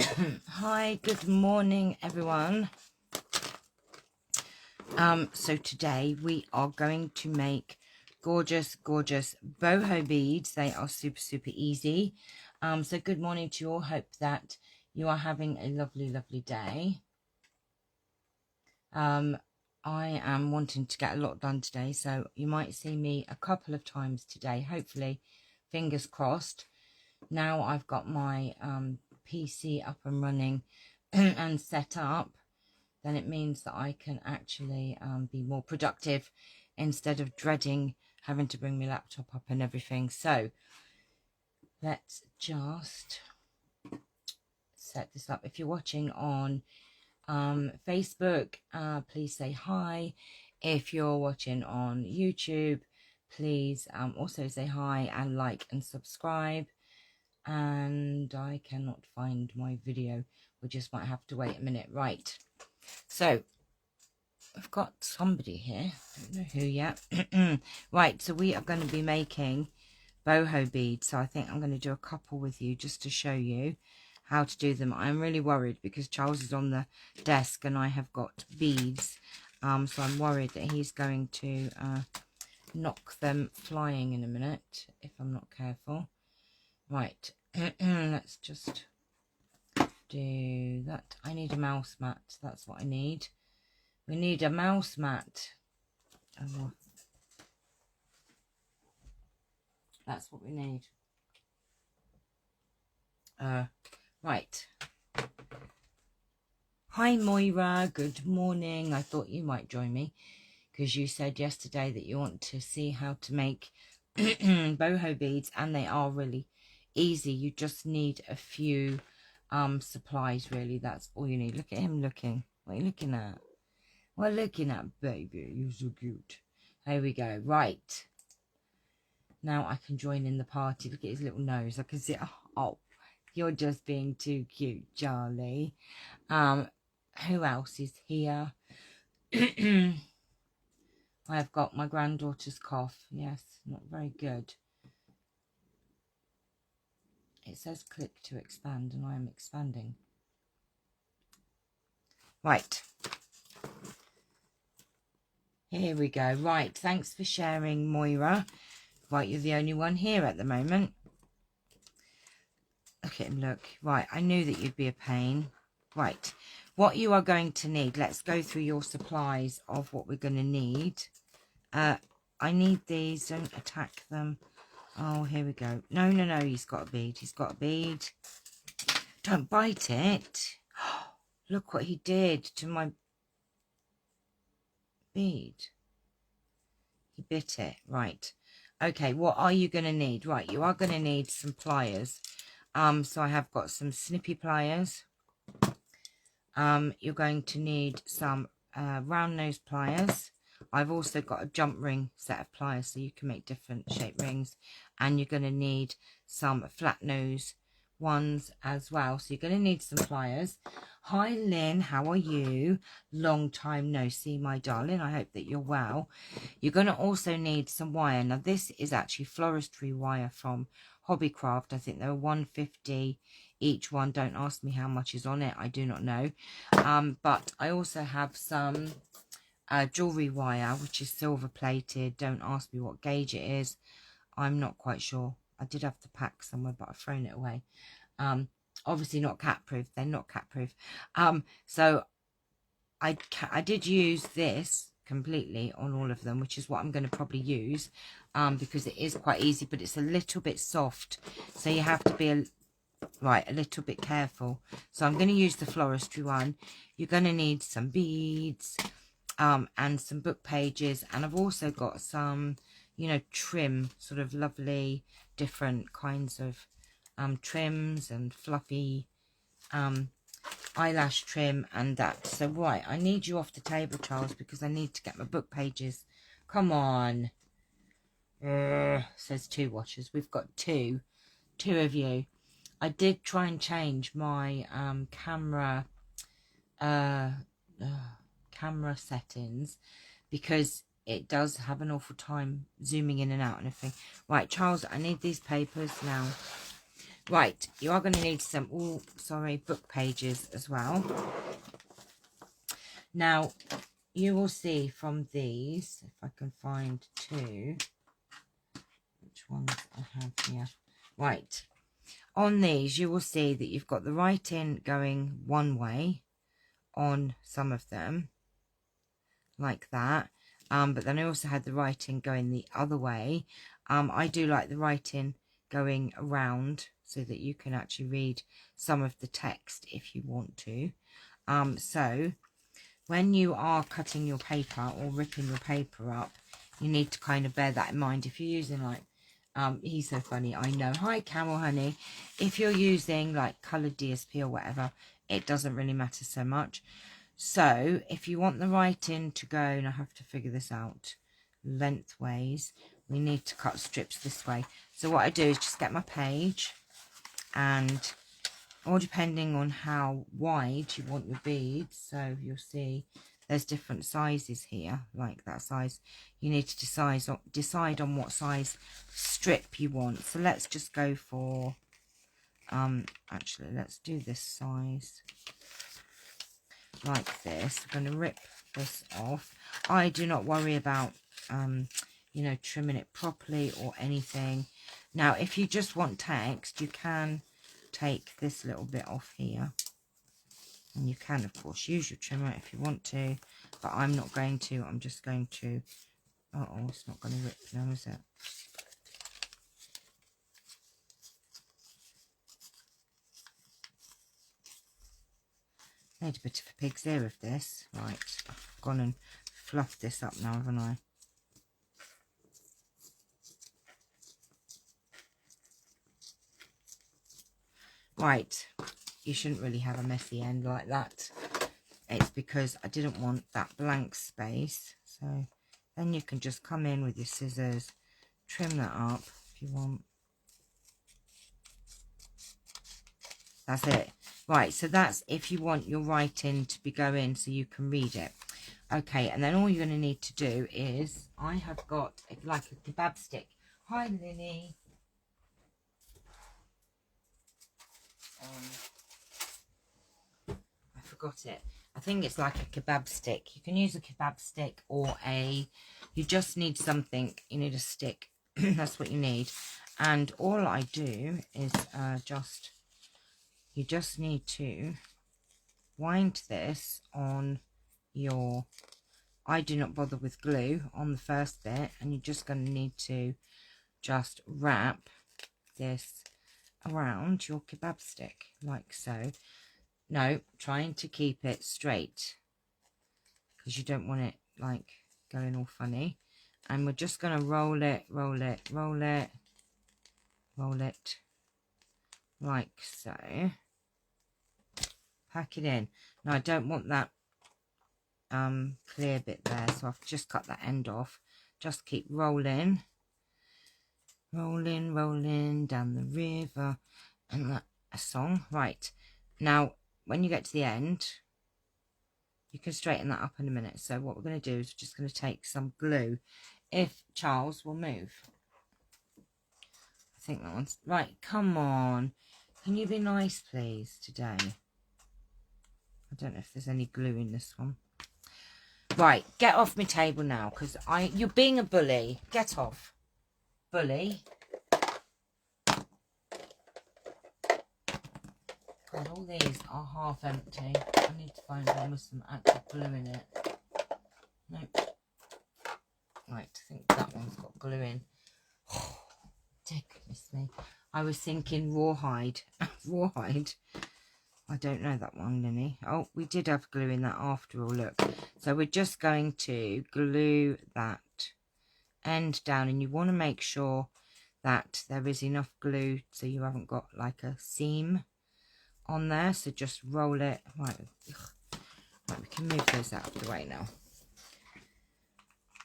Hi, good morning everyone. So today we are going to make gorgeous boho beads. They are super easy. So good morning to you all. Hope that you are having a lovely day. I am wanting to get a lot done today, so you might see me a couple of times today, hopefully, fingers crossed. Now I've got my PC up and running and set up, then it means that I can actually be more productive instead of dreading having to bring my laptop up and everything. So let's just set this up. If you're watching on Facebook, please say hi. If you're watching on YouTube, please also say hi and like and subscribe. And I cannot find my video. We just might have to wait a minute. Right. So I've got somebody here. Don't know who yet. Right. So we are going to be making boho beads. So I think I'm going to do a couple with you just to show you how to do them. I'm really worried because Charles is on the desk and I have got beads. So I'm worried that he's going to knock them flying in a minute if I'm not careful. Right. Let's just do that. I need a mouse mat. That's what I need. We need a mouse mat. Oh, that's what we need. Right. Hi Moira, good morning. I thought you might join me because you said yesterday that you want to see how to make boho beads, and they are really easy. You just need a few supplies, really. That's all you need. Look at him looking. What are you looking at? Well, looking at, baby. You're so cute. Here we go. Right. Now I can join in the party. Look at his little nose. I can see. Oh, you're just being too cute, Charlie. Who else is here? I've got my granddaughter's cough. Yes, not very good. It says click to expand, and I am expanding. Right. Here we go. Right. Thanks for sharing, Moira. Right, you're the only one here at the moment. Look at him, look. Right, I knew that you'd be a pain. Right, what you are going to need. Let's go through your supplies of what we're going to need. I need these. Don't attack them. Oh, here we go. No, he's got a bead. He's got a bead. Don't bite it. Look what he did to my bead. He bit it. Right. Okay, what are you going to need? Right, you are going to need some pliers. So I have got some snippy pliers. You're going to need some round nose pliers. I've also got a jump ring set of pliers so you can make different shape rings, and you're going to need some flat nose ones as well. So you're going to need some pliers. Hi Lynn, how are you? Long time no see, my darling. I hope that you're well. You're going to also need some wire. Now this is actually floristry wire from Hobbycraft. I think they were $1.50 each one. Don't ask me how much is on it. I do not know. But I also have some jewelry wire, which is silver plated. Don't ask me what gauge it is. I'm not quite sure. I did have the pack somewhere, but I've thrown it away. Obviously not cat proof. They're not cat proof. So I did use this completely on all of them, which is what I'm going to probably use, because it is quite easy, but it's a little bit soft, so you have to be a little bit careful. So I'm going to use the floristry one. You're going to need some beads, and some book pages, and I've also got some, trim, sort of lovely different kinds of trims and fluffy eyelash trim and that. So right, I need you off the table, Charles, because I need to get my book pages. Come on. Says two watchers. We've got two of you. I did try and change my camera settings, because it does have an awful time zooming in and out and everything. Right, Charles, I need these papers now. Right, you are going to need some, book pages as well. Now, you will see from these, if I can find two, which ones I have here. Right, on these, you will see that you've got the writing going one way on some of them, like that. But then I also had the writing going the other way. I do like the writing going around so that you can actually read some of the text if you want to. So when you are cutting your paper or ripping your paper up, you need to kind of bear that in mind. If you're using like, he's so funny, I know. Hi, Camel Honey. If you're using like coloured DSP or whatever, it doesn't really matter so much. So if you want the writing to go, and I have to figure this out, lengthways, we need to cut strips this way. So what I do is just get my page, and all depending on how wide you want your beads, so you'll see there's different sizes here, like that size. You need to decide on what size strip you want. So let's just go for, actually let's do this size. Like this. I'm going to rip this off. I do not worry about you know, trimming it properly or anything. Now if you just want text, you can take this little bit off here, and you can of course use your trimmer if you want to, but I'm not going to. I'm just going to, it's not going to rip now, is it? Made a bit of a pig's ear of this. Right, I've gone and fluffed this up now, haven't I? Right, you shouldn't really have a messy end like that. It's because I didn't want that blank space. So then you can just come in with your scissors, trim that up if you want. That's it. Right, so that's if you want your writing to be going so you can read it. Okay, and then all you're going to need to do is, I have got like a kebab stick. Hi, Lily. I forgot it. I think it's like a kebab stick. You can use a kebab stick or you just need something. You need a stick. That's what you need. And all I do is you just need to wind this on your, I do not bother with glue on the first bit, and you're just going to need to just wrap this around your kebab stick like so. No, trying to keep it straight because you don't want it like going all funny. And we're just going to roll it, roll it, roll it, roll it like so. Pack it in. Now I don't want that clear bit there, so I've just cut that end off. Just keep rolling, rolling, rolling down the river, and that a song. Right, now when you get to the end, you can straighten that up in a minute. So what we're going to do is just going to take some glue, if Charles will move. I think that one's right. Come on, can you be nice please today? I don't know if there's any glue in this one. Right, get off my table now, because you're being a bully. Get off, bully. God, all these are half empty. I need to find one with some actual glue in it. Nope. Right, I think that one's got glue in. Oh, dear goodness me. I was thinking rawhide. Rawhide. I don't know that one, Linny. Oh, we did have glue in that after all, look. So we're just going to glue that end down, and you want to make sure that there is enough glue so you haven't got like a seam on there. So just roll it. Right, right, we can move those out of the way now.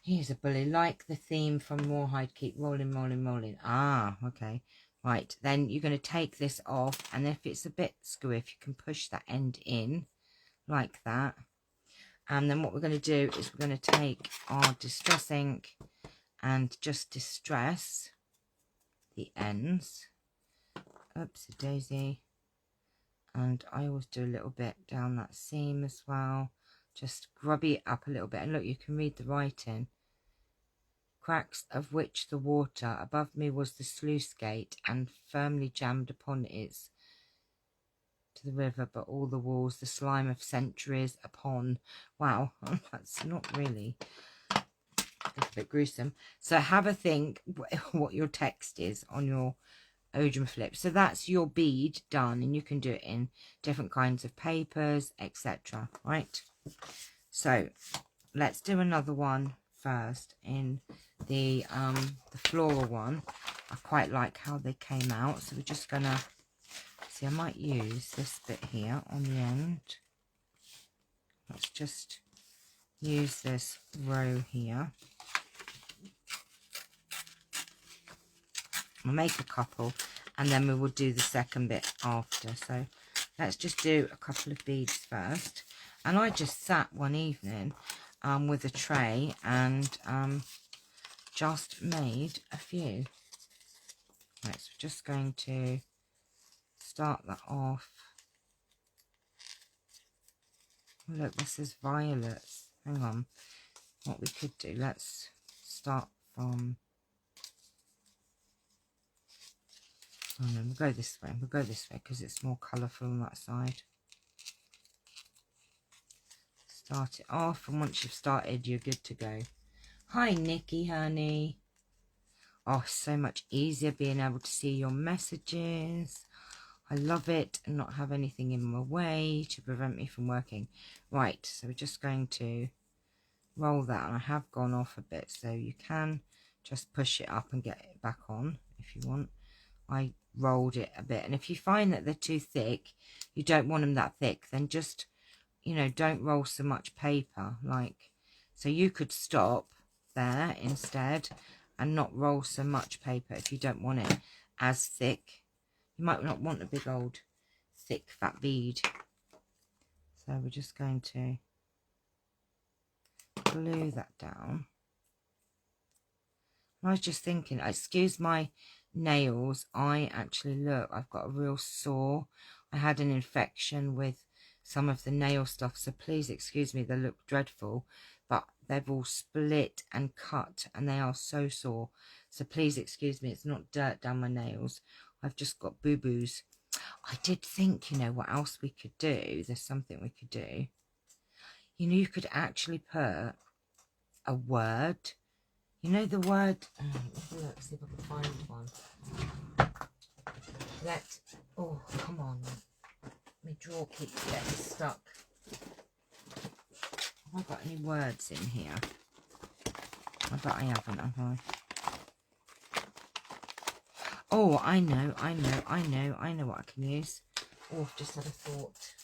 Here's a bully, like the theme from Rawhide, keep rolling, rolling, rolling. Ah, okay. Right, then you're going to take this off, and if it's a bit screwy, if you can push that end in like that. And then what we're going to do is we're going to take our distress ink and just distress the ends Oopsie daisy. And I always do a little bit down that seam as well. Just grubby it up a little bit. And look, you can read the writing. Cracks of which the water above me was the sluice gate, and firmly jammed upon it to the river, but all the walls the slime of centuries upon. Wow, that's not really, it's a bit gruesome. So have a think what your text is on your Odium flip. So that's your bead done, and you can do it in different kinds of papers, etc. Right, so let's do another one first. In the floral one, I quite like how they came out, so we're just gonna see. I might use this bit here on the end. Let's just use this row here. We'll make a couple, and then we will do the second bit after. So let's just do a couple of beads first. And I just sat one evening with a tray and just made a few. Right, so we're just going to start that off. Oh, look, this is violets. Hang on. What we could do, let's start from... Oh no, we'll go this way. We'll go this way because it's more colourful on that side. Start it off, and once you've started, you're good to go. Hi, Nikki, honey. Oh, so much easier being able to see your messages. I love it, and not have anything in my way to prevent me from working. Right, so we're just going to roll that, and I have gone off a bit, so you can just push it up and get it back on if you want. I rolled it a bit, and if you find that they're too thick, you don't want them that thick, then just, you know, don't roll so much paper. Like, so you could stop there instead and not roll so much paper if you don't want it as thick. You might not want a big old thick fat bead. So we're just going to glue that down. And I was just thinking, excuse my nails, I actually, look, I've got a real sore. I had an infection with some of the nail stuff, so please excuse me, they look dreadful, but they've all split and cut, and they are so sore, so please excuse me. It's not dirt down my nails, I've just got boo-boos. I did think, you know, what else we could do. There's something we could do. You know, you could actually put a word. You know the word, let's see if I can find one. Oh, come on. My drawer keeps getting stuck. Have I got any words in here? I bet I haven't, have I? Oh, I know what I can use. Oh, I've just had a thought.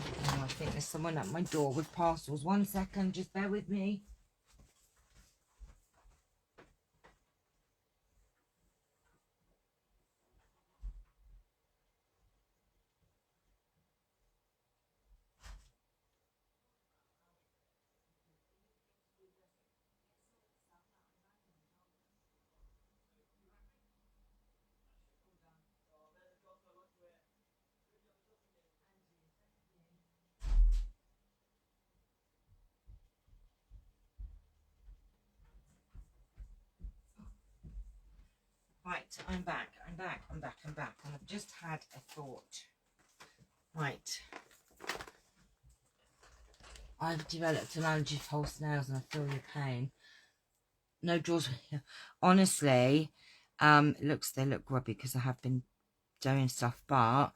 Oh, I think there's someone at my door with parcels. 1 second, just bear with me. Right, I'm back. And I've just had a thought. Right. I've developed an allergy to false nails, and I feel your pain. No drawers. Honestly, they look grubby because I have been doing stuff, but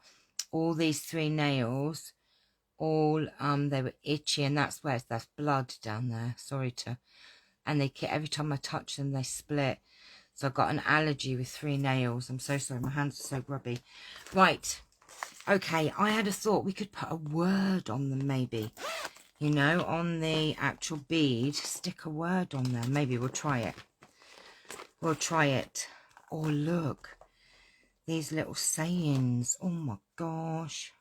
all these 3 nails, all they were itchy, and that's blood down there. Sorry to, and every time I touch them, they split. So I've got an allergy with 3 nails. I'm so sorry, my hands are so grubby. Right, okay, I had a thought we could put a word on them, maybe. You know, on the actual bead, stick a word on there. Maybe we'll try it. Oh, look, these little sayings. Oh my gosh.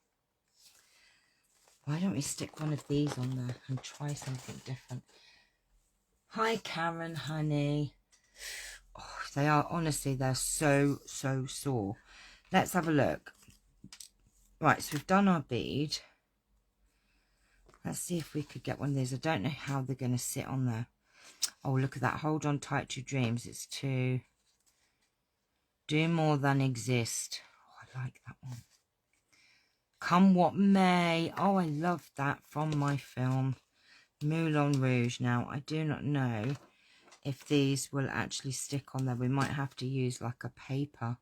Why don't we stick one of these on there and try something different? Hi, Karen, honey. Oh, They are, honestly, they're so sore. Let's have a look. Right, so we've done our bead. Let's see if we could get one of these. I don't know how they're going to sit on there. Oh, look at that. Hold on tight to dreams. It's to do more than exist. Oh, I like that one. Come what may. Oh, I love that from my film Moulin Rouge. Now, I do not know if these will actually stick on there. We might have to use like a paper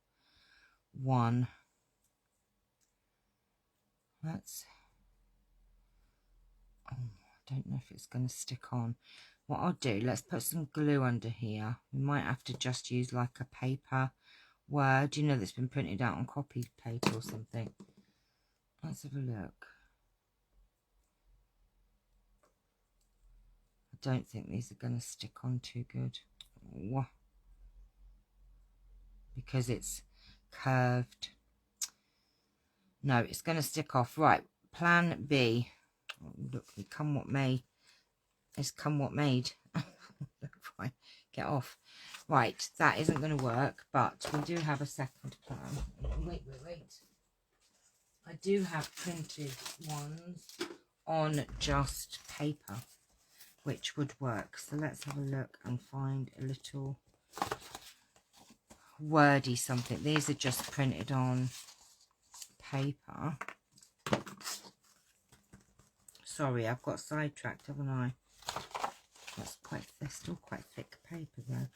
one. Let's... Oh, I don't know if it's going to stick on. What I'll do, let's put some glue under here. We might have to just use like a paper word, you know, that's been printed out on copy paper or something. Let's have a look. I don't think these are going to stick on too good. Because it's curved. No, it's going to stick off. Right, plan B. Oh, look, come what may. It's come what made. Fine, get off. Right, that isn't going to work, but we do have a second plan. Wait. I do have printed ones on just paper, which would work. So let's have a look and find a little wordy something. These are just printed on paper. Sorry, I've got sidetracked, haven't I? That's quite, they're still quite thick paper though.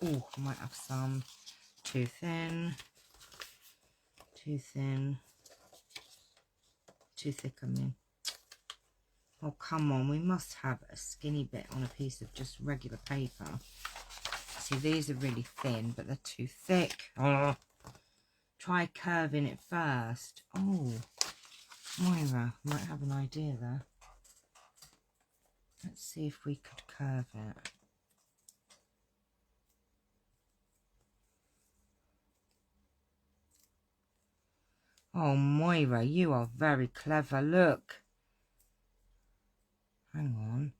Oh, I might have some too thin, too thick, I mean. Oh, come on, we must have a skinny bit on a piece of just regular paper. See, these are really thin, but they're too thick. Oh, try curving it first. Oh, Moira might have an idea there. Let's see if we could curve it. Oh, Moira, you are very clever. Look. Hang on.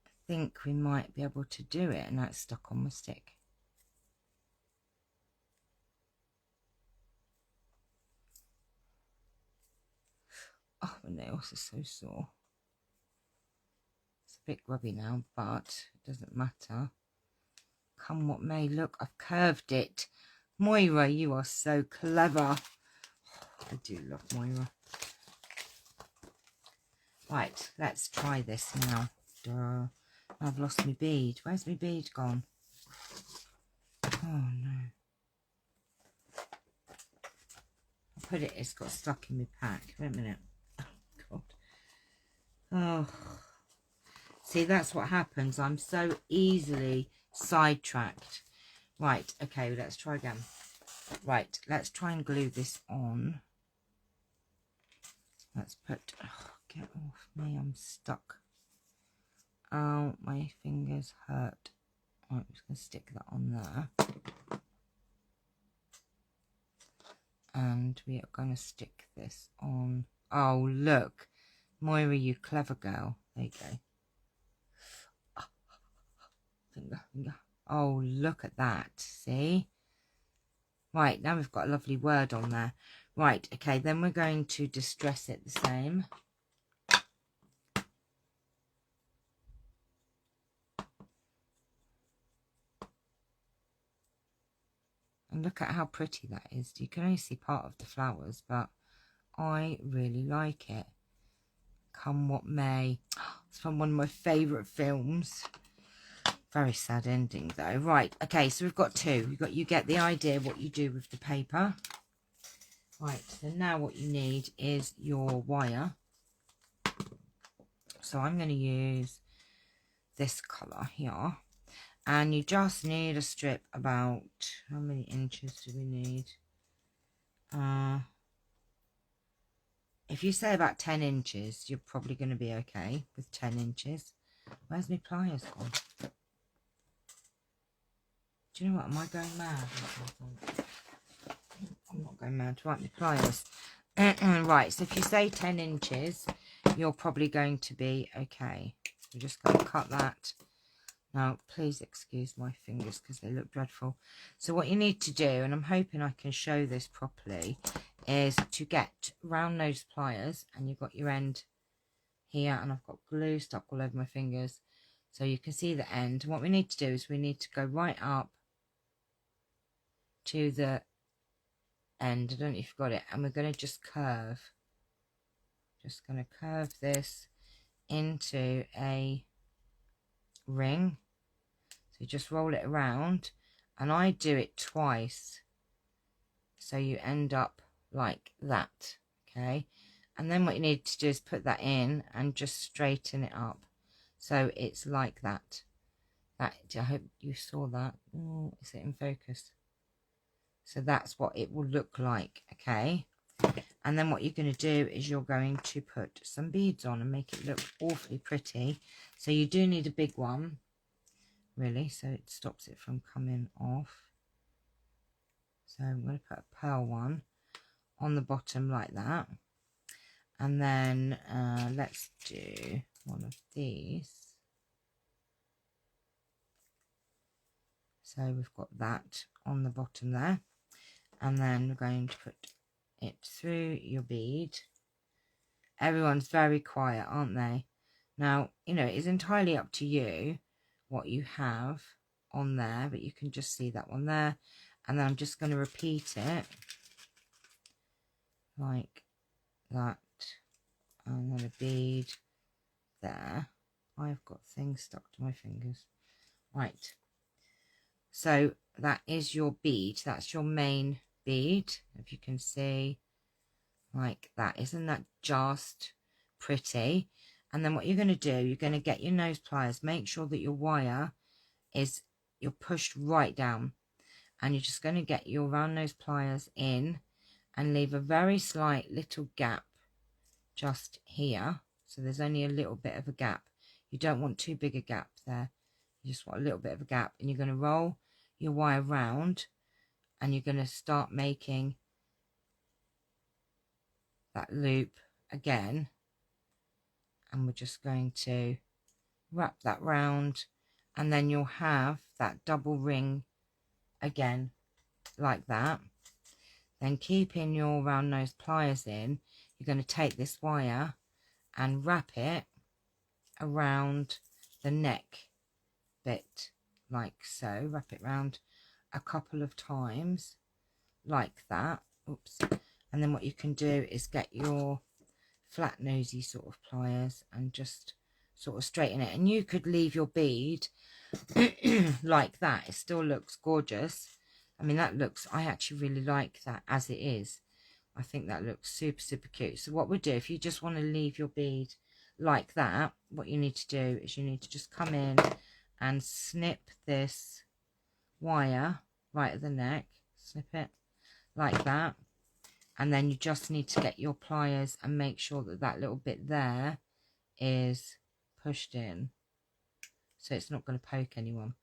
I think we might be able to do it. And that's stuck on my stick. Oh, my nails are so sore. It's a bit grubby now, but it doesn't matter. Come what may. Look, I've curved it. Moira, you are so clever. I do love Moira. Right, let's try this now. Duh. I've lost my bead. Where's my bead gone? Oh no. I put it, it's got stuck in my pack. Wait a minute. Oh God. Oh. See, that's what happens. I'm so easily sidetracked. Right, okay, let's try again. Right, let's try and glue this on. Let's put, oh, get off me, I'm stuck. Oh, my fingers hurt. Right, I'm just going to stick that on there. And we are going to stick this on. Oh, look. Moira, you clever girl. There you go. Finger. Oh, look at that. See? Right, now we've got a lovely word on there. Right, okay, then we're going to distress it the same. And look at how pretty that is. You can only see part of the flowers, but I really like it. Come what may. It's from one of my favourite films. Very sad ending though. Right, okay, so we've got two. You get the idea what you do with the paper. Right, so now what you need is your wire. So I'm going to use this colour here. And you just need a strip about, how many inches do we need? If you say about 10 inches, you're probably going to be okay with 10 inches. Where's my pliers gone? Do you know what? Am I going mad? I'm not going mad. Right, my pliers. Right, so if you say 10 inches, you're probably going to be okay. We're just going to cut that Now, please excuse my fingers because they look dreadful. So what you need to do, and I'm hoping I can show this properly, is to get round nose pliers, and you've got your end here, and I've got glue stuck all over my fingers so you can see the end. And what we need to do is we need to go right up to the end. I don't know if you've got it, and we're going to just curve. Just going to curve this into a ring. So you just roll it around, and I do it twice, so you end up like that. Okay, and then what you need to do is put that in and just straighten it up so it's like that. I hope you saw that. Oh, is it in focus? So that's what it will look like. Okay, and then what you're going to do is you're going to put some beads on and make it look awfully pretty. So you do need a big one, really, so it stops it from coming off. So I'm going to put a pearl one on the bottom like that, and then let's do one of these. So we've got that on the bottom there, and then we're going to put it through your bead. Everyone's very quiet, aren't they? Now, you know, it's entirely up to you what you have on there, but you can just see that one there. And then I'm just going to repeat it like that, and then a bead there. I've got things stuck to my fingers. Right, so that is your bead. That's your main bead, if you can see, like that. Isn't that just pretty? And then what you're going to do, you're going to get your nose pliers, make sure that your wire is, you're pushed right down, and you're just going to get your round nose pliers in and leave a very slight little gap just here. So there's only a little bit of a gap. You don't want too big a gap there. You just want a little bit of a gap, and you're going to roll your wire round, and you're going to start making that loop again, and we're just going to wrap that round, and then you'll have that double ring again like that. Then keeping your round nose pliers in, you're going to take this wire and wrap it around the neck bit like so. Wrap it round a couple of times like that. Oops. And then what you can do is get your flat nosy sort of pliers and just sort of straighten it. And you could leave your bead like that. It still looks gorgeous. I mean, that looks, I actually really like that as it is. I think that looks super, super cute. So what we'll do, if you just want to leave your bead like that, what you need to do is you need to just come in and snip this wire right at the neck. Snip it like that. And then you just need to get your pliers and make sure that that little bit there is pushed in, so it's not going to poke anyone.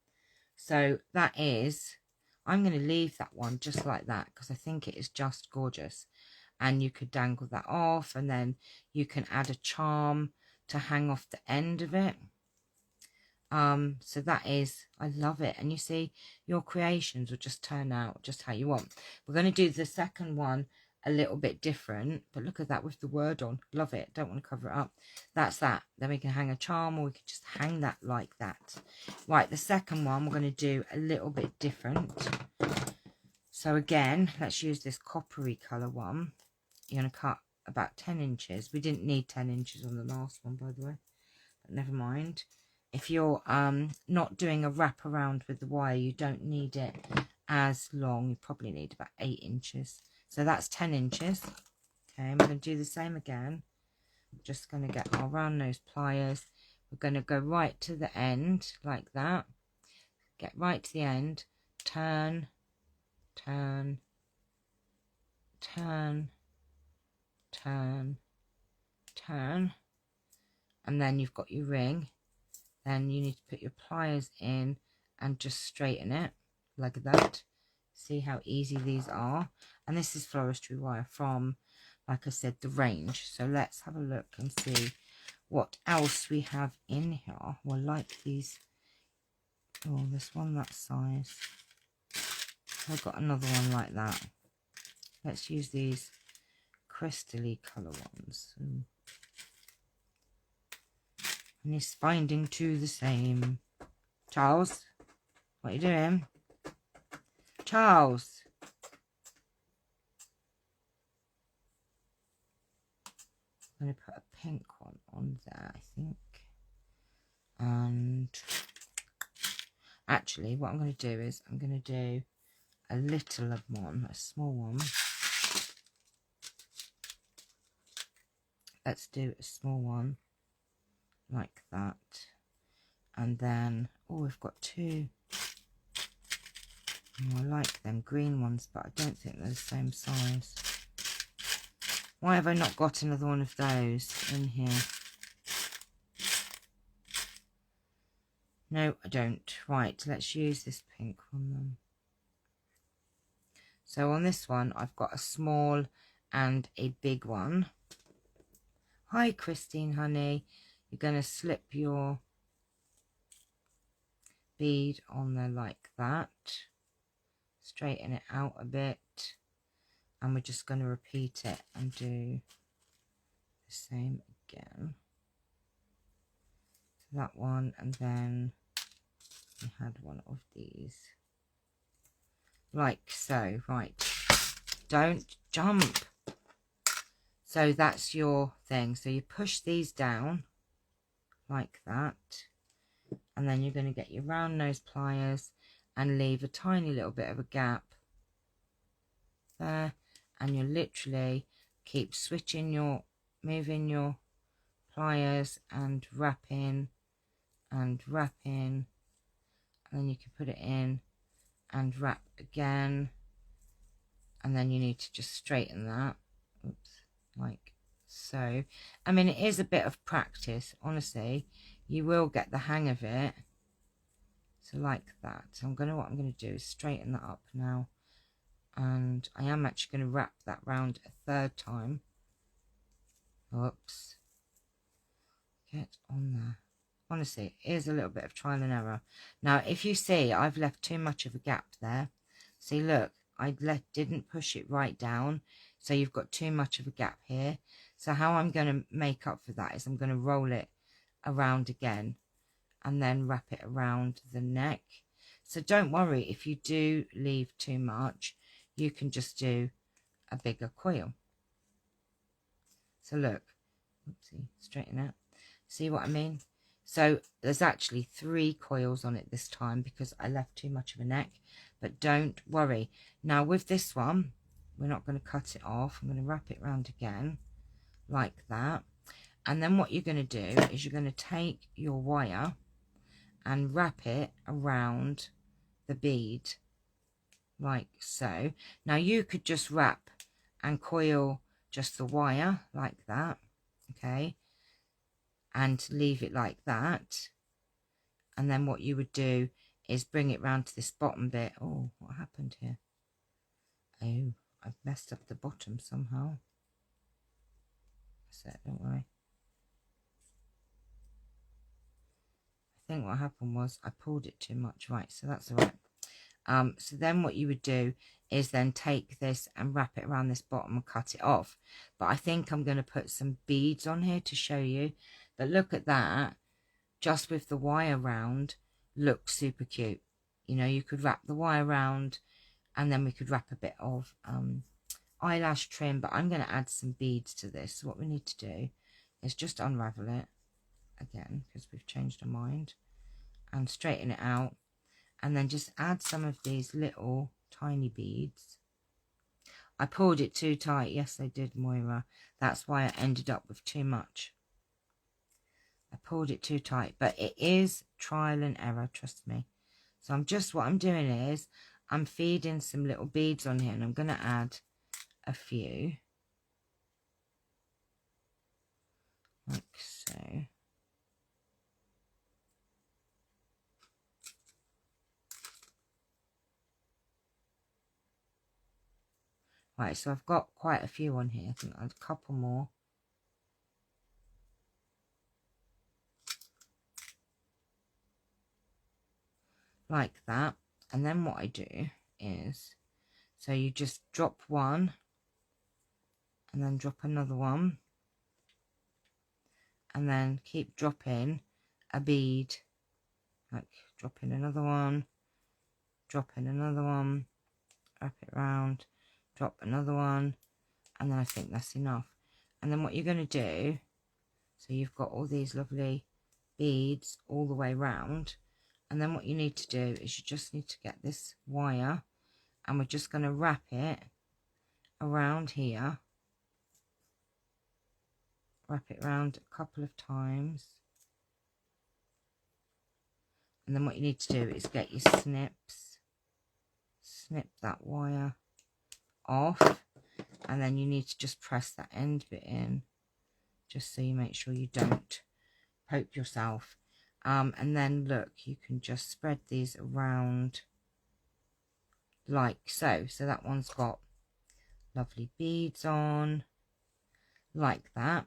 So that is, I'm going to leave that one just like that because I think it is just gorgeous. And you could dangle that off, and then you can add a charm to hang off the end of it. So that is, I love it. And you see, your creations will just turn out just how you want. We're going to do the second one a little bit different, but look at that with the word on. Love it. Don't want to cover it up. That's that. Then we can hang a charm, or we could just hang that like that. Right, the second one we're going to do a little bit different. So again, let's use this coppery colour one. You're going to cut about 10 inches. We didn't need 10 inches on the last one, by the way, but never mind. If you're not doing a wrap around with the wire, you don't need it as long. You probably need about 8 inches. So that's 10 inches. Okay, I'm going to do the same again. I'm just going to get our round nose pliers. We're going to go right to the end like that. Get right to the end. Turn, turn, turn, turn, turn. And then you've got your ring. Then you need to put your pliers in and just straighten it like that. See how easy these are. And this is floristry wire from, like I said, the range. So let's have a look and see what else we have in here. Well, like these Oh, there's one that size. I've got another one like that. Let's use these crystally colour ones. And he's finding two the same. Charles, what are you doing? Charles. I'm going to put a pink one on there, I think. And actually, what I'm going to do is I'm going to do a little of one, a small one. Let's do a small one like that. And then, oh, we've got two. Oh, I like them green ones, but I don't think they're the same size. Why have I not got another one of those in here? No, I don't. Right, let's use this pink one then. So on this one, I've got a small and a big one. Hi, Christine, honey. You're going to slip your bead on there like that. Straighten it out a bit. And we're just going to repeat it and do the same again. So that one, and then we had one of these. Like so. Right. Don't jump. So that's your thing. So you push these down like that. And then you're going to get your round nose pliers and leave a tiny little bit of a gap there. And you literally keep switching moving your pliers and wrapping and wrapping. And then you can put it in and wrap again. And then you need to just straighten that. Oops. Like so. I mean, it is a bit of practice, honestly. You will get the hang of it. So like that. So what I'm going to do is straighten that up now. And I am actually going to wrap that round a third time. Oops. Get on there. Honestly, it is a little bit of trial and error. Now, if you see, I've left too much of a gap there. See, look, I didn't push it right down. So you've got too much of a gap here. So how I'm going to make up for that is I'm going to roll it around again and then wrap it around the neck. So don't worry if you do leave too much, you can just do a bigger coil. So look, oopsie, straighten out. See what I mean? So there's actually 3 coils on it this time because I left too much of a neck, but don't worry. Now with this one, we're not going to cut it off. I'm going to wrap it around again like that. And then what you're going to do is you're going to take your wire and wrap it around the bead like so. Now you could just wrap and coil just the wire like that, okay, and leave it like that. And then what you would do is bring it round to this bottom bit. Oh, what happened here? Oh, I've messed up the bottom somehow. That's it, don't worry. I think what happened was I pulled it too much. Right, so that's all right. So then what you would do is then take this and wrap it around this bottom and cut it off. But I think I'm going to put some beads on here to show you. But look at that, just with the wire round, looks super cute. You know, you could wrap the wire round and then we could wrap a bit of eyelash trim, but I'm going to add some beads to this. So what we need to do is just unravel it again because we've changed our mind and straighten it out, and then just add some of these little tiny beads. I pulled it too tight. Yes, I did, Moira. That's why I ended up with too much. I pulled it too tight, but it is trial and error, trust me. So what I'm doing is I'm feeding some little beads on here, and I'm going to add a few like so. Right, so I've got quite a few on here. I think I'll add a couple more. like that. And then what I do is, so you just drop one and then drop another one, and then keep dropping a bead, like drop in another one, drop in another one, wrap it round, drop another one, and then I think that's enough. And then what you're going to do, so you've got all these lovely beads all the way round, and then what you need to do is you just need to get this wire, and we're just going to wrap it around here, wrap it around a couple of times, and then what you need to do is get your snips, snip that wire off, and then you need to just press that end bit in, just so you make sure you don't poke yourself. And then look, you can just spread these around like so. So that one's got lovely beads on, like that.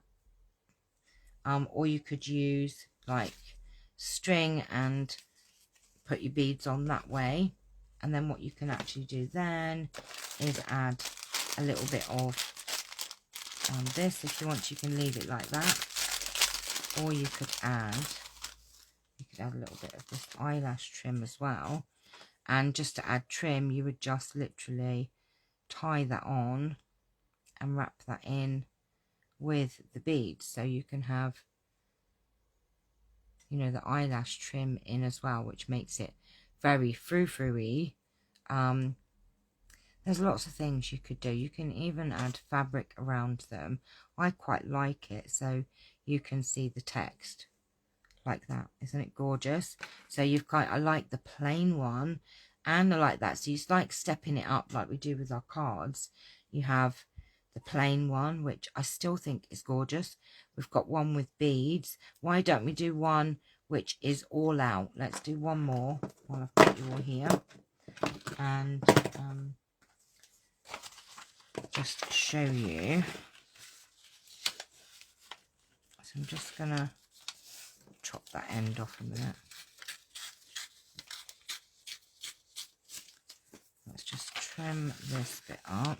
Or you could use like string and put your beads on that way. And then what you can actually do then is add a little bit of this. If you want, you can leave it like that, or you could add a little bit of this eyelash trim as well. And just to add trim, you would just literally tie that on and wrap that in with the beads, so you can have, you know, the eyelash trim in as well, which makes it very frou-frou-y. There's lots of things you could do. You can even add fabric around them. I quite like it, so you can see the text like that. Isn't it gorgeous? So you've got, I like the plain one, and I like that. So you like stepping it up like we do with our cards. You have the plain one, which I still think is gorgeous. We've got one with beads. Why don't we do one which is all out? Let's do one more while I've got you all here, and just show you. So I'm just gonna chop that end off a minute. Let's just trim this bit up,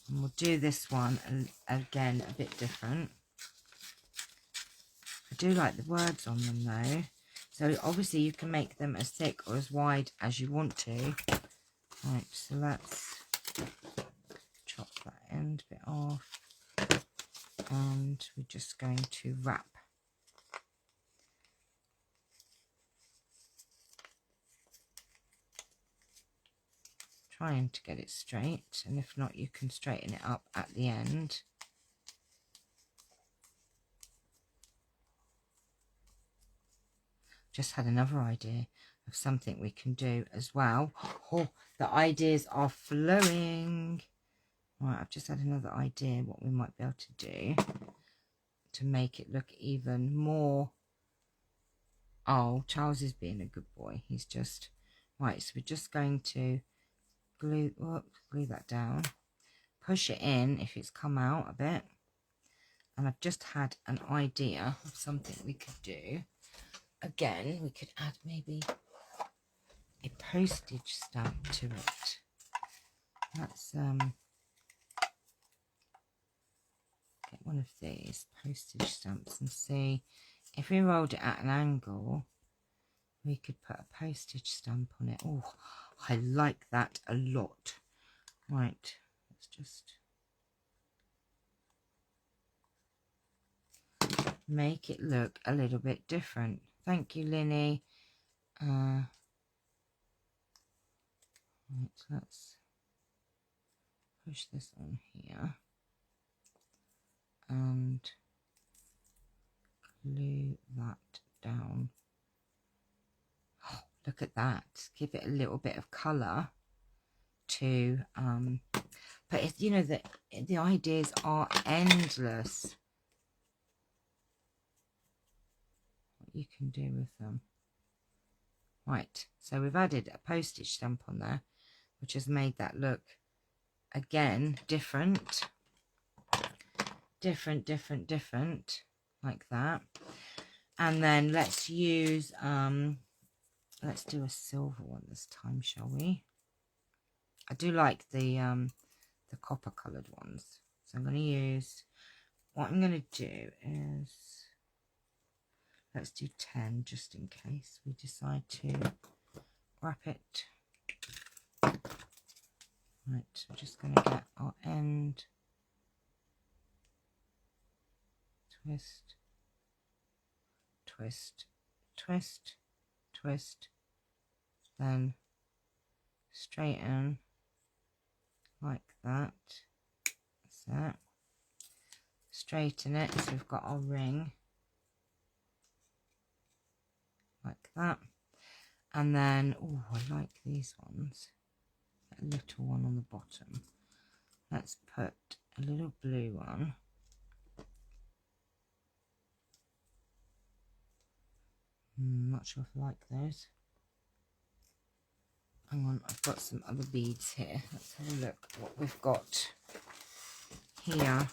and we'll do this one again a bit different. I do like the words on them though, so obviously you can make them as thick or as wide as you want to. Right, so let's chop that end bit off, and we're just going to wrap. Trying to get it straight, and if not, you can straighten it up at the end. Just had another idea of something we can do as well. Oh, the ideas are flowing. Right, I've just had another idea what we might be able to do to make it look even more. Oh, Charles is being a good boy. He's just right. So we're just going to glue that down, push it in if it's come out a bit. And I've just had an idea of something we could do. Again, we could add maybe a postage stamp to it. Let's get one of these postage stamps and see if we rolled it at an angle, we could put a postage stamp on it. Oh, I like that a lot. Right, let's just make it look a little bit different. Thank you, Linny. Right, let's push this on here and glue that down. Oh, look at that. Give it a little bit of colour to but it's, you know, the ideas are endless what you can do with them. Right, so we've added a postage stamp on there, which has made that look again different, like that. And then let's use, let's do a silver one this time, shall we? I do like the copper coloured ones. So I'm going to use, what I'm going to do is, let's do 10 just in case we decide to wrap it. Right, we're just going to get our end, twist, twist, twist, twist, then straighten like that. That's it. Straighten it so we've got our ring like that. And then, oh, I like these ones. A little one on the bottom. Let's put a little blue one. Not sure if I like those. Hang on, I've got some other beads here. Let's have a look what we've got here.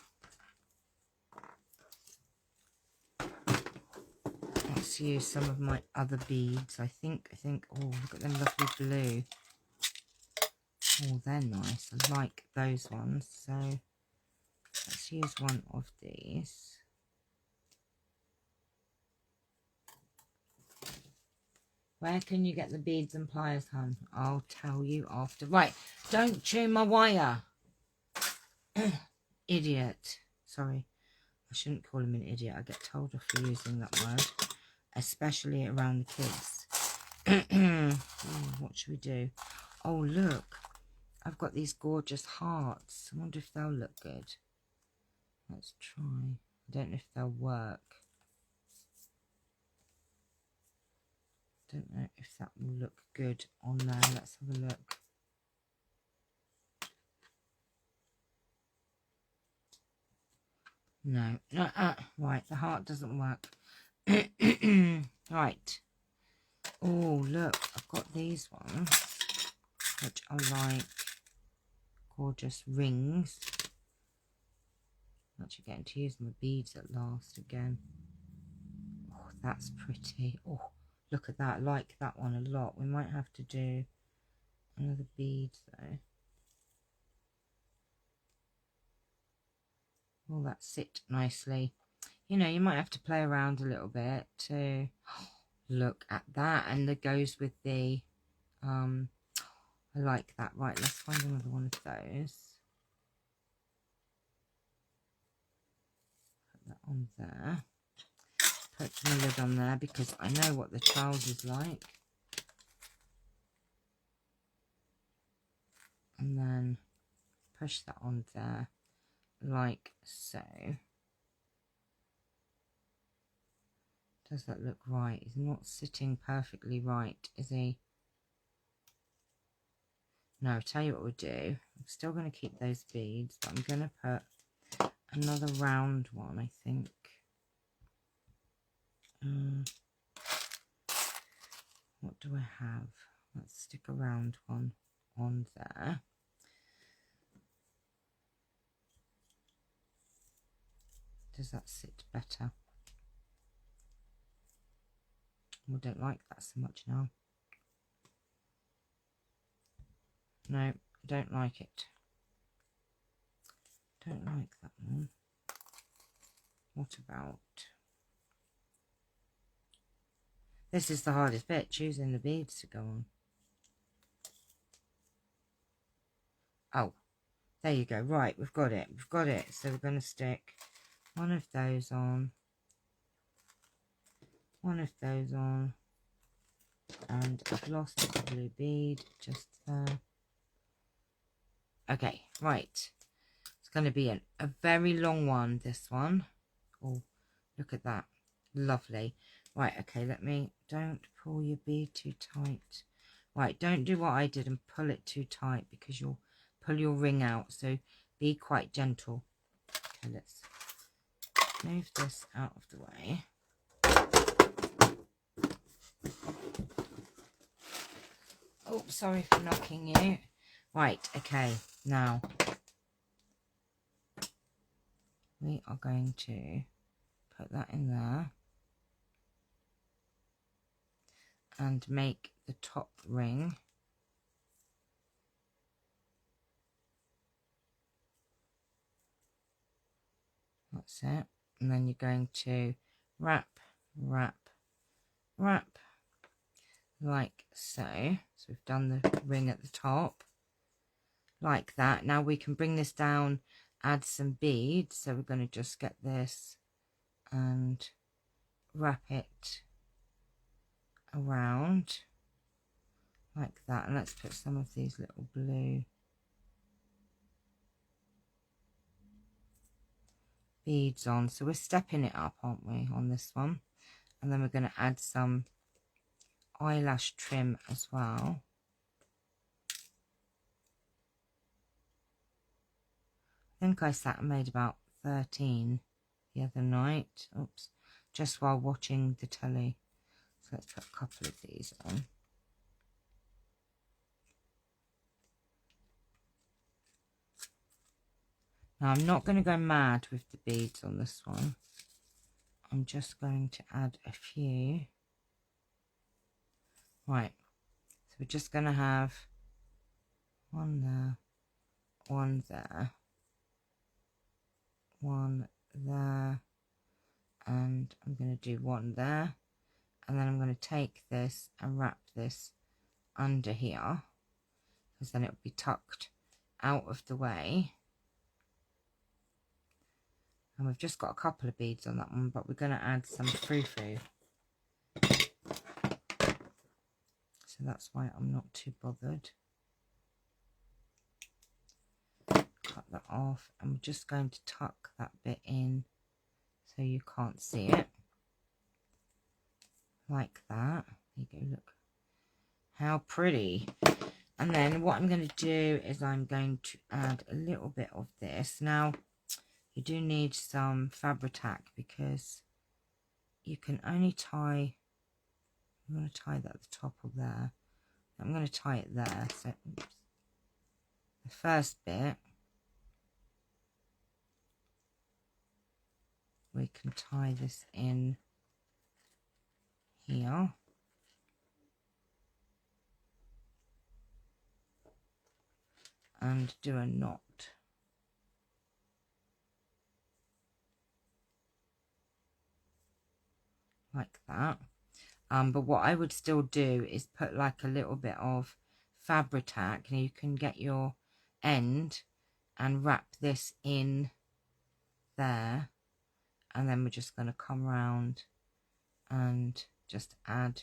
Let's use some of my other beads. I think, oh, look at them lovely blue. Oh, they're nice. I like those ones. So let's use one of these. Where can you get the beads and pliers, hon? I'll tell you after. Right, don't chew my wire. Idiot. Sorry, I shouldn't call him an idiot. I get told off for using that word, especially around the kids. Oh, what should we do? Oh, look. I've got these gorgeous hearts. I wonder if they'll look good. Let's try. I don't know if they'll work. Don't know if that will look good on there. Let's have a look. No, right, the heart doesn't work. Right. Oh, look, I've got these ones, which I like. Gorgeous rings. I'm actually getting to use my beads at last again. Oh, that's pretty. Oh, look at that. I like that one a lot. We might have to do another bead though. Will that sit nicely? You know, you might have to play around a little bit to look at that. And that goes with the, I like that. Right, let's find another one of those. Put that on there. Put the lid on there because I know what the child is like. And then push that on there like so. Does that look right? He's not sitting perfectly right, is he? No, I'll tell you what we'll do. I'm still going to keep those beads, but I'm going to put another round one, I think. What do I have? Let's stick a round one on there. Does that sit better? I don't like that so much now. No, I don't like it. Don't like that one. What about... This is the hardest bit, choosing the beads to go on. Oh, there you go. Right, we've got it. We've got it. So we're going to stick one of those on. One of those on. And I've lost a blue bead just there. Okay, right. It's going to be a very long one, this one. Oh, look at that. Lovely. Right, okay, don't pull your bead too tight. Right, don't do what I did and pull it too tight because you'll pull your ring out. So be quite gentle. Okay, let's move this out of the way. Oh, sorry for knocking you. Right, okay, now we are going to put that in there. and make the top ring. That's it. And then you're going to wrap, wrap, wrap, like so. So we've done the ring at the top, like that. Now we can bring this down, add some beads. So we're going to just get this and wrap it around like that. And let's put some of these little blue beads on. So we're stepping it up, aren't we, on this one? And then we're going to add some eyelash trim as well. I think I sat and made about 13 the other night. Oops, just while watching the telly. So let's put a couple of these on. Now I'm not going to go mad with the beads on this one. I'm just going to add a few. Right, so we're just going to have one there, one there, one there, and I'm going to do one there, and then I'm going to take this and wrap this under here, because then it will be tucked out of the way. And we've just got a couple of beads on that one, but we're going to add some frou-frou. So that's why I'm not too bothered. Cut that off, and we're just going to tuck that bit in so you can't see it. Like that. There you go, look. How pretty. And then what I'm going to do is I'm going to add a little bit of this. Now, you do need some Fabri-Tac because you can only tie, I'm going to tie that at the top of there. I'm going to tie it there. So oops. The first bit, we can tie this in here. And do a knot. Like that. But what I would still do is put like a little bit of Fabri-Tac, and you can get your end and wrap this in there, and then we're just going to come round and just add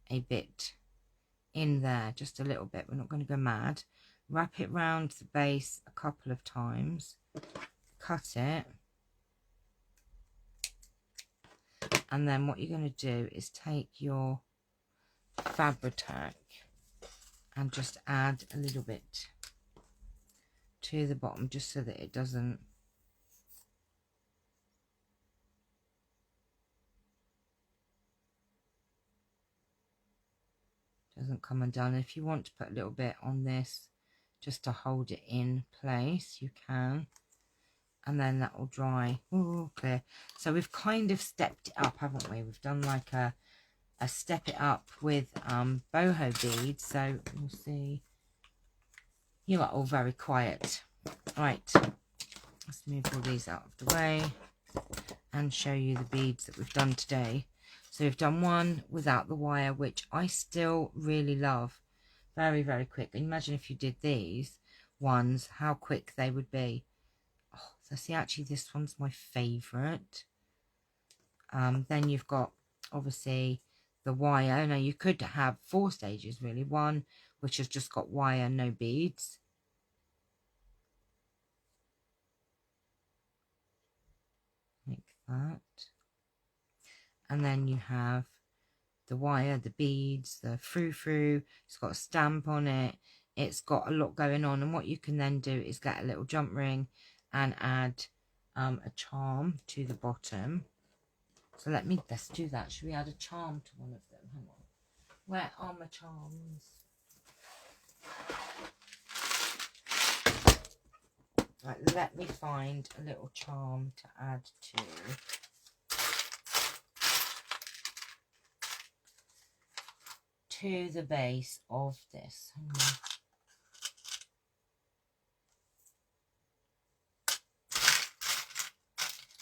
a bit in there, just a little bit. We're not going to go mad. Wrap it round the base a couple of times, cut it, and then what you're going to do is take your Fabri-Tac and just add a little bit to the bottom, just so that it doesn't come undone. If you want to put a little bit on this just to hold it in place, you can, and then that will dry. Ooh, clear. So we've kind of stepped it up, haven't we? We've done like a step it up with boho beads. So we'll see. You are all very quiet. Right, let's move all these out of the way and show you the beads that we've done today. So we've done one without the wire, which I still really love. Very, very quick. Imagine if you did these ones, how quick they would be. Oh, so see, actually this one's my favourite. Then you've got obviously the wire. Now you could have 4 stages really. One which has just got wire, no beads. Like that. And then you have the wire, the beads, the frou-frou. It's got a stamp on it. It's got a lot going on. And what you can then do is get a little jump ring and add a charm to the bottom. So let's do that. Should we add a charm to one of them? Hang on. Where are my charms? Right, let me find a little charm to add to. to the base of this.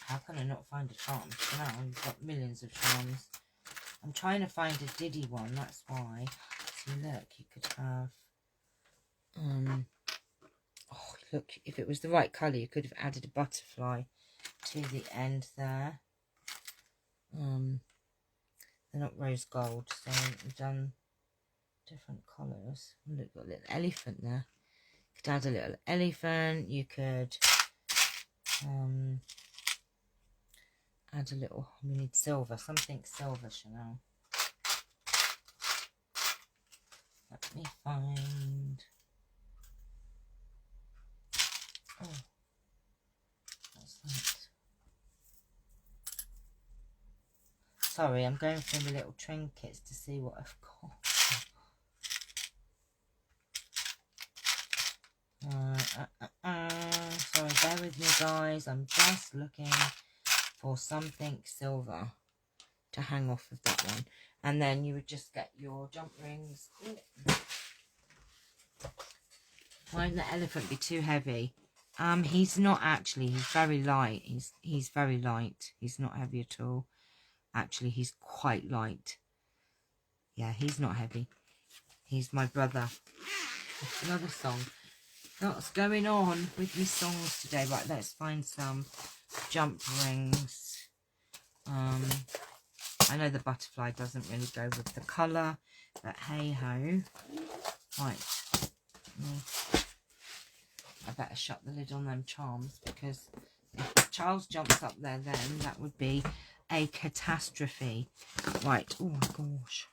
How can I not find a charm? Now you've got millions of charms. I'm trying to find a Diddy one, that's why. So look, you could have oh look, if it was the right colour you could have added a butterfly to the end there. They're not rose gold, so I've done different colours. Look, got a little elephant there. You could add a little elephant, you could add a little, we need silver, something silver, Chanel. Let me find, oh, what's that? Sorry, I'm going through my little trinkets to see what I've got. Sorry, bear with me guys, I'm just looking for something silver to hang off of that one. And then you would just get your jump rings. Why won't the elephant be too heavy? He's not actually, he's very light. He's very light. He's not heavy at all. Actually, he's quite light. Yeah, he's not heavy. He's my brother. That's another song. What's going on with me songs today? Right, let's find some jump rings. I know the butterfly doesn't really go with the colour, but hey ho. Right. I better shut the lid on them charms, because if Charles jumps up there then that would be a catastrophe. Right, oh my gosh.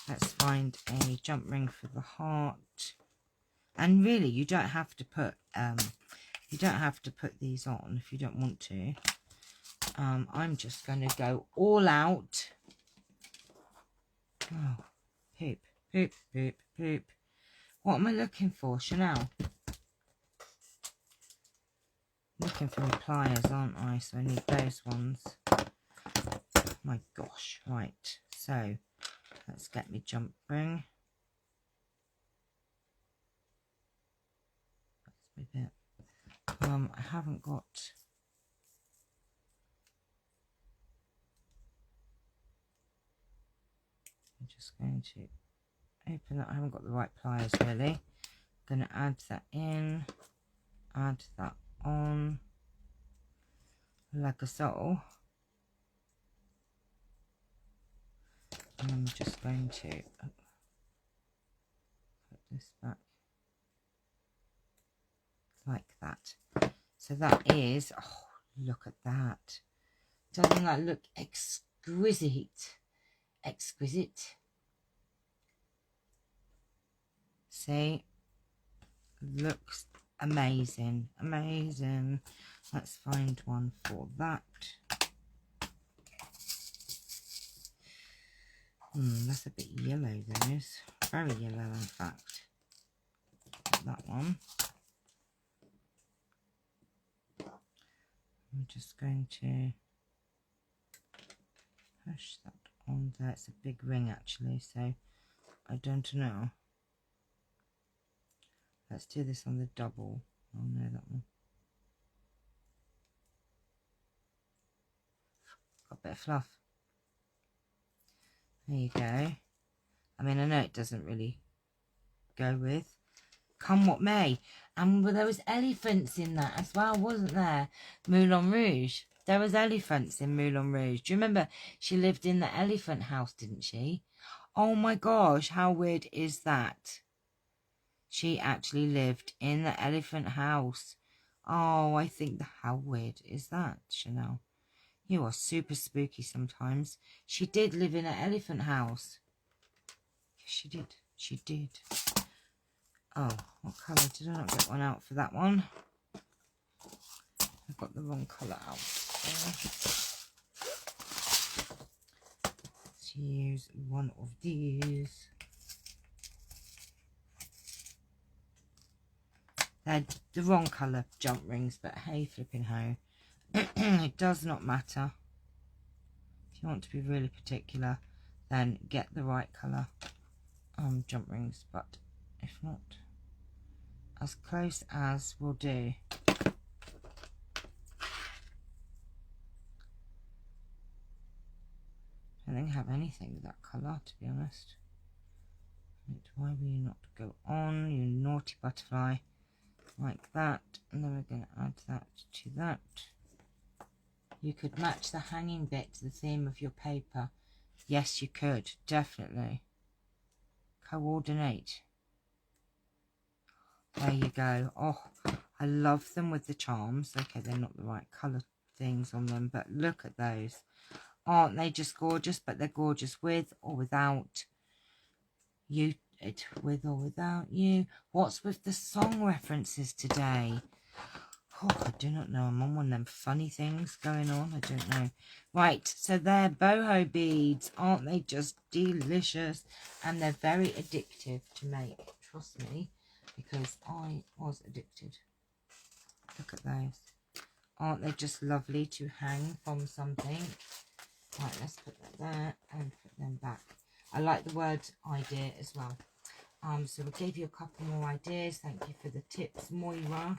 Let's find a jump ring for the heart. And really you don't have to put these on if you don't want to. I'm just going to go all out. Oh, poop, poop, poop, poop. What am I looking for? Chanel. Looking for my pliers, aren't I? So I need those ones. My gosh. Right. So let's get me jump ring. That's my bit. I haven't got. I'm just going to open that. I haven't got the right pliers really. I'm going to add that in. Add that on like so, and I'm just going to put this back like that. So that is, oh look at that, doesn't that look exquisite? Exquisite. See, looks amazing, amazing. Let's find one for that. That's a bit yellow, those. Very yellow, in fact. That one. I'm just going to push that on there. It's a big ring, actually, so I don't know. Let's do this on the double. Oh no, that one. Got a bit of fluff. There you go. I mean, I know it doesn't really go with. Come what may. And there was elephants in that as well, wasn't there? Moulin Rouge. There was elephants in Moulin Rouge. Do you remember she lived in the elephant house, didn't she? Oh my gosh, how weird is that? She actually lived in the elephant house. Oh, I think, how weird is that, Chanel? You are super spooky sometimes. She did live in an elephant house. Yes, she did. She did. Oh, what colour? Did I not get one out for that one? I've got the wrong colour out. Let's use one of these. They're the wrong colour jump rings, but hey flipping ho. It does not matter. If you want to be really particular, then get the right colour jump rings, but if not, as close as will do. I don't have anything with that colour, to be honest. Why will you not go on, you naughty butterfly? Like that, and then we're going to add that to that. You could match the hanging bit to the theme of your paper. Yes, you could, definitely. Coordinate. There you go. Oh, I love them with the charms. Okay, they're not the right colour things on them, but look at those. Aren't they just gorgeous? But they're gorgeous with or without you. With or without you. What's with the song references today? Oh, I do not know. I'm on one of them funny things going on. I don't know. Right, so they're boho beads. Aren't they just delicious? And they're very addictive to make. Trust me, because I was addicted. Look at those. Aren't they just lovely to hang from something? Right, let's put that there and put them back. I like the word idea as well. So we gave you a couple more ideas. Thank you for the tips, Moira.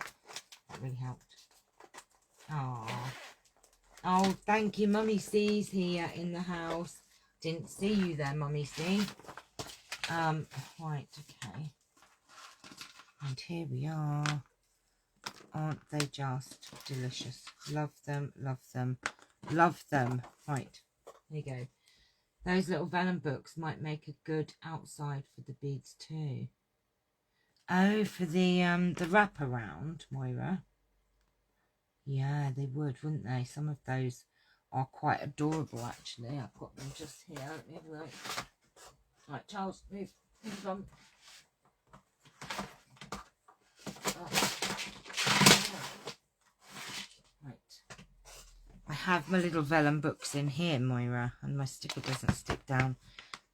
That really helped. Oh, thank you, Mummy C's here in the house. Didn't see you there, Mummy C. Right, okay. And here we are. Aren't they just delicious? Love them, love them, love them. Right, there you go. Those little vellum books might make a good outside for the beads too. Oh, for the wraparound, Moira. Yeah, they would, wouldn't they? Some of those are quite adorable, actually. I've got them just here. Let me have a look. Right, Charles, move on. Right. I have my little vellum books in here, Moira, and my sticker doesn't stick down.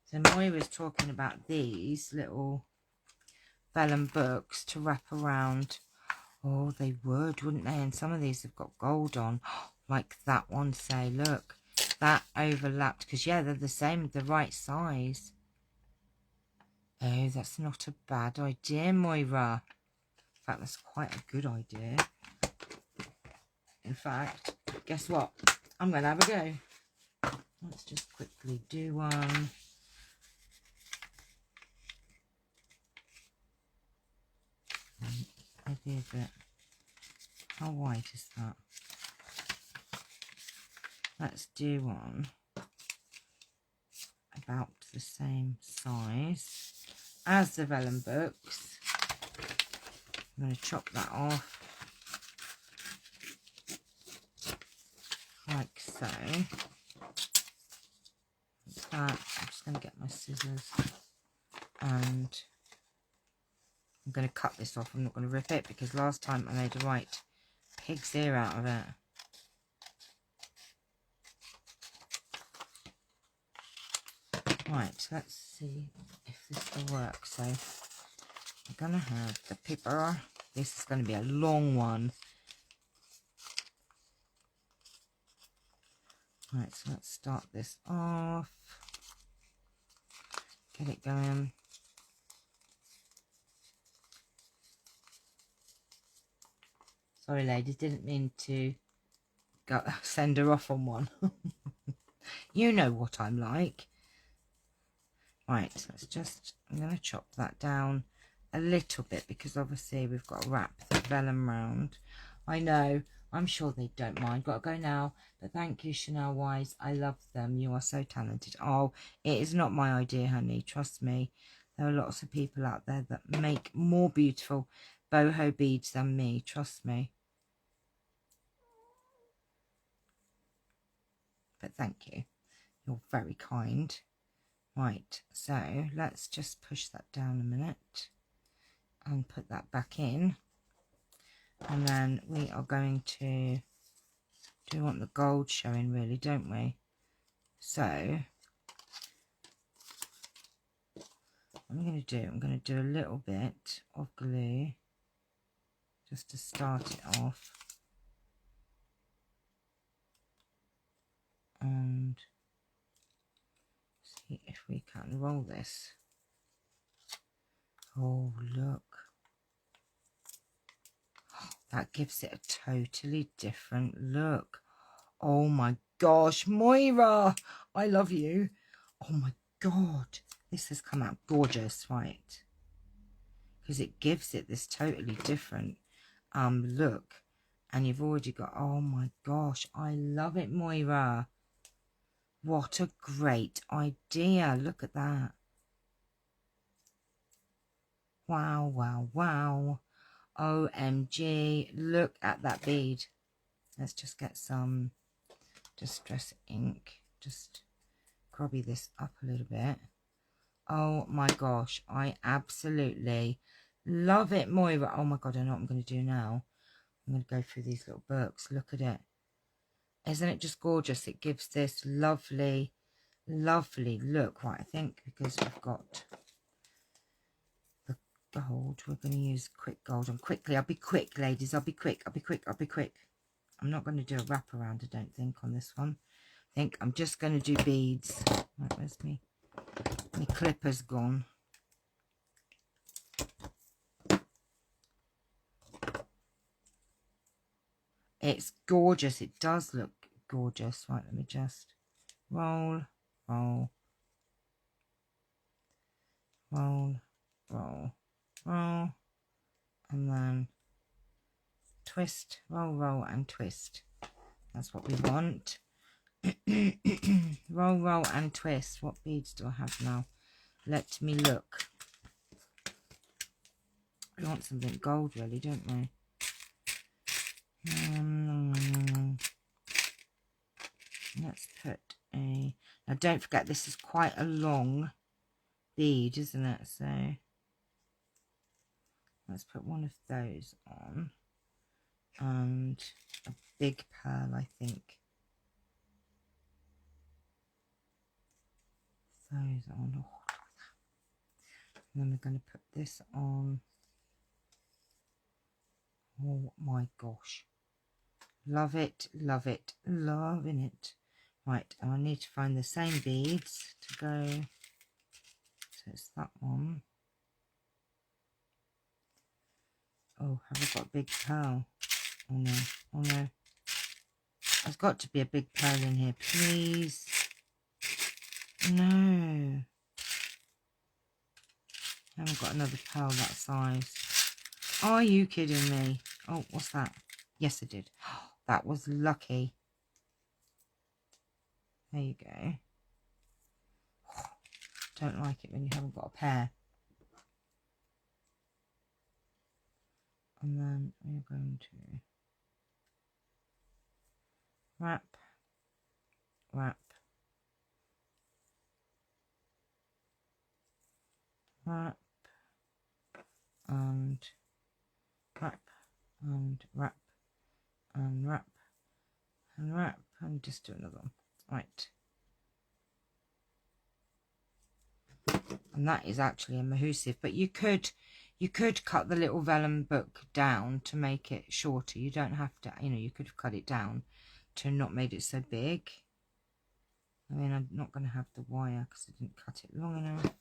So Moira's talking about these little vellum books to wrap around. Oh, they would, wouldn't they? And some of these have got gold on, like that one, say, look, that overlapped, because, yeah, they're the same, the right size. Oh, that's not a bad idea, Moira. In fact, that's quite a good idea. In fact, guess what? I'm going to have a go. Let's just quickly do one. Maybe a bit. How wide is that? Let's do one about the same size as the vellum books. I'm going to chop that off like so. Like that. I'm just going to get my scissors and I'm going to cut this off. I'm not going to rip it because last time I made a right pig's ear out of it. Right, let's see if this will work. So I'm going to have the paper. This is going to be a long one. Right, so let's start this off. Get it going. Sorry, ladies, didn't mean to send her off on one. You know what I'm like. Right, let's just, I'm going to chop that down a little bit because obviously we've got to wrap the vellum round. I know, I'm sure they don't mind. Got to go now, but thank you, Chanel Wise. I love them. You are so talented. Oh, it is not my idea, honey. Trust me. There are lots of people out there that make more beautiful boho beads than me. Trust me. But thank you. You're very kind. Right, so let's just push that down a minute and put that back in. And then we are going to do want the gold showing, really, don't we? So what I'm going to do a little bit of glue just to start it off. And see see if we can roll this. Oh, look. That gives it a totally different look. Oh my gosh, Moira, I love you. Oh my God, this has come out gorgeous, right? Because it gives it this totally different look. And you've already got, oh my gosh, I love it, Moira. What a great idea. Look at that. Wow, wow, wow. OMG, look at that bead. Let's just get some distress ink. Just grubby this up a little bit. Oh my gosh, I absolutely love it, Moira. Oh my God, I know what I'm going to do now. I'm going to go through these little books. Look at it. Isn't it just gorgeous? It gives this lovely, lovely look. Right, I think because we've got the gold, we're going to use quick gold. And quickly, I'll be quick, ladies. I'll be quick. I'll be quick. I'll be quick. I'm not going to do a wrap around, I don't think, on this one. I think I'm just going to do beads. Right, where's me? My clipper's gone. It's gorgeous. It does look gorgeous. Right, let me just roll, roll, roll, roll, roll, and then twist, roll, roll, and twist. That's what we want. Roll, roll, and twist. What beads do I have now? Let me look. We want something gold, really, don't we? Let's put a... Now, don't forget, this is quite a long bead, isn't it? So, let's put one of those on. And a big pearl, I think. Those on. Oh, and then we're going to put this on. Oh my gosh. Love it, love it, loving it. Right, and I need to find the same beads to go. So it's that one. Oh, have I got a big pearl? Oh no, oh no. There's got to be a big pearl in here, please. No. I haven't got another pearl that size. Are you kidding me? Oh, what's that? Yes, I did. That was lucky. There you go. Don't like it when you haven't got a pair. And then we're going to wrap, wrap, wrap, and wrap, and wrap, and wrap, and wrap, and just do another one. Right. And that is actually a Mahusive, but you could cut the little vellum book down to make it shorter. You don't have to, you know, you could have cut it down to not made it so big. I mean, I'm not going to have the wire because I didn't cut it long enough.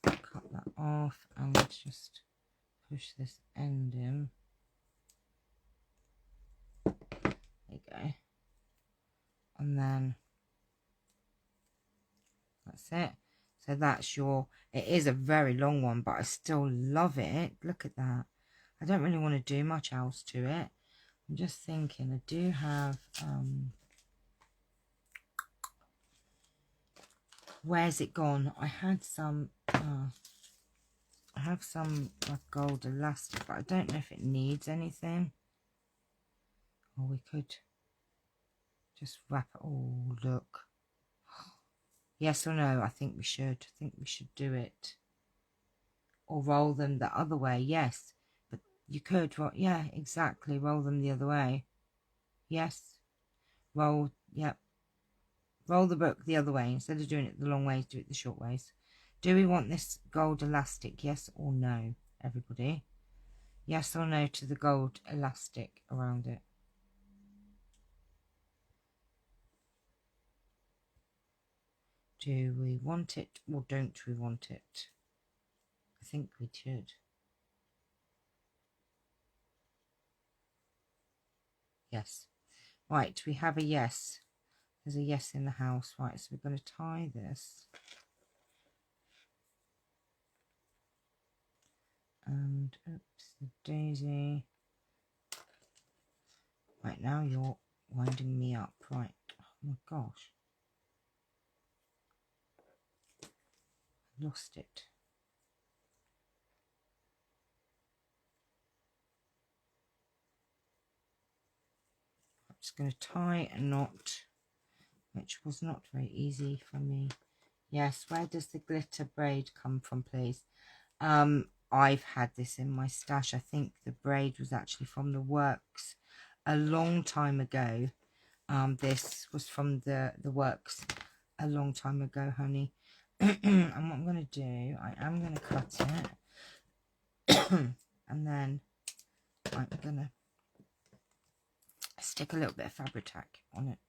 Cut that off and just push this end in. There you go. And then that's it. So that's your, it is a very long one, but I still love it. Look at that. I don't really want to do much else to it. I'm just thinking, I do have, where's it gone? I had some, I have some gold elastic, but I don't know if it needs anything. Or we could just wrap it. Oh, look. Yes or no? I think we should. I think we should do it. Or roll them the other way. Yes. But you could. Yeah, exactly. Roll them the other way. Yes. Roll. Yep. Roll the book the other way. Instead of doing it the long ways, do it the short ways. Do we want this gold elastic? Yes or no, everybody? Yes or no to the gold elastic around it? Do we want it or don't we want it? I think we should. Yes. Right, we have a yes. There's a yes in the house. Right, so we're going to tie this. And oops, the daisy. Right, now you're winding me up. Right. Oh my gosh. Lost it. I'm just going to tie a knot, which was not very easy for me. Yes, where does the glitter braid come from, please? I've had this in my stash. I think the braid was actually from the works a long time ago. This was from the works a long time ago, honey. And what I'm going to do, I am going to cut it. And then I'm going to stick a little bit of fabric tack on it.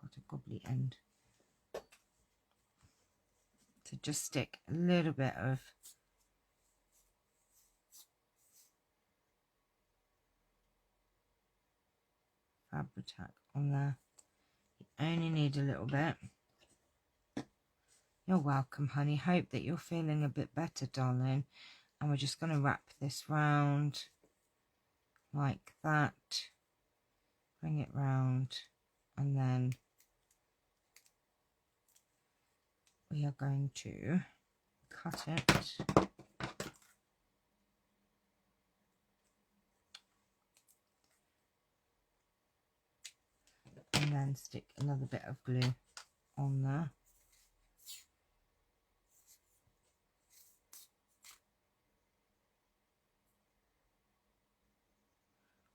Got a gobbly end. So just stick a little bit of fabric tack on there. You only need a little bit. You're welcome, honey. Hope that you're feeling a bit better, darling. And we're just going to wrap this round like that. Bring it round, and then we are going to cut it. And then stick another bit of glue on there.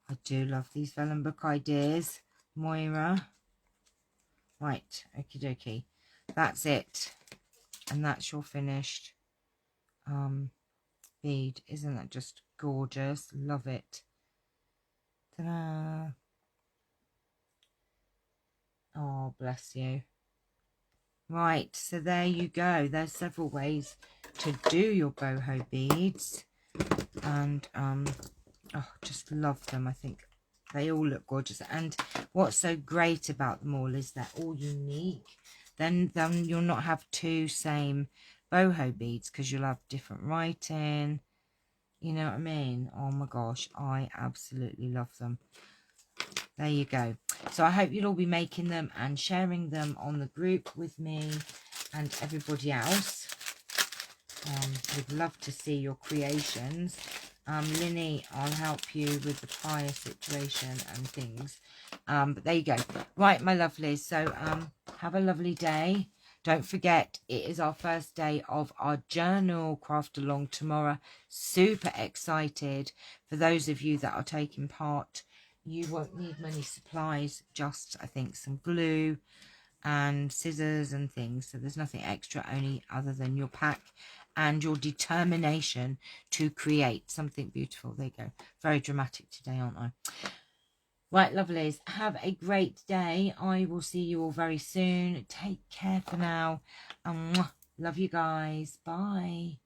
I do love these vellum book ideas, Moira. Right, okie dokie. That's it. And that's your finished bead. Isn't that just gorgeous? Love it. Ta-da! Oh, bless you. Right, so there you go. There's several ways to do your boho beads. And oh, just love them. I think they all look gorgeous. And what's so great about them all is they're all unique. Then you'll not have two same boho beads because you'll have different writing. You know what I mean? Oh my gosh, I absolutely love them. There you go. So I hope you'll all be making them and sharing them on the group with me and everybody else. Would love to see your creations. Linny, I'll help you with the prior situation and things. But there you go. Right, my lovelies. So have a lovely day. Don't forget, it is our first day of our journal craft along tomorrow. Super excited. For those of you that are taking part, you won't need many supplies, just I think some glue and scissors and things. So there's nothing extra, only other than your pack and your determination to create something beautiful. There you go. Very dramatic today, aren't I? Right, lovelies, have a great day. I will see you all very soon. Take care for now. Love you guys. Bye.